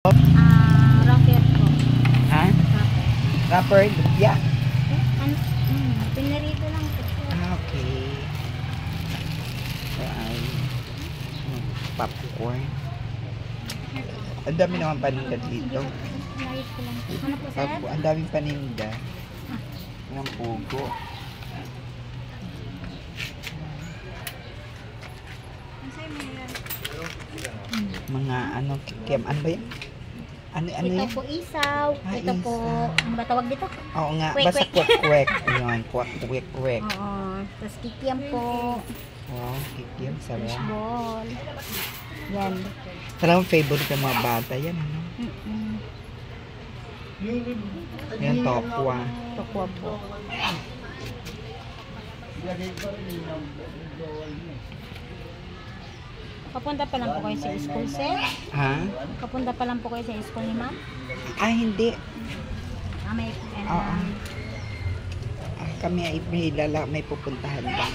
Rocket po. Ha? Rocket. Rapper? Yeah. Ano? Pinarito lang po. Okay. So, ay popcorn. Ang dami naman paninda dito. Light ko lang po. Ano po, sir? Ang daming paninda. Ng pugo. Mga ano, kikiam. Ano ba yan? Ano Ito yan? po isaw. Ah, Ito po, isaw. ano ba tawag dito? Oo nga, Kwek, basta kwek. kwek-kwek. Yun, kwek-kwek. Oo. Tapos kikiam po. Wow, kikiam, sarap. Fishball. Yan. Talagang favorite ng mga bata yan, ano? Yan, tokwa. Tokwa po. Papunta pa lang po kayo sa school, sir? Ha? Papunta pa lang po kayo sa school ni ma'am? Ah, hindi. May, Oo. Kami ay may pupuntahan lang.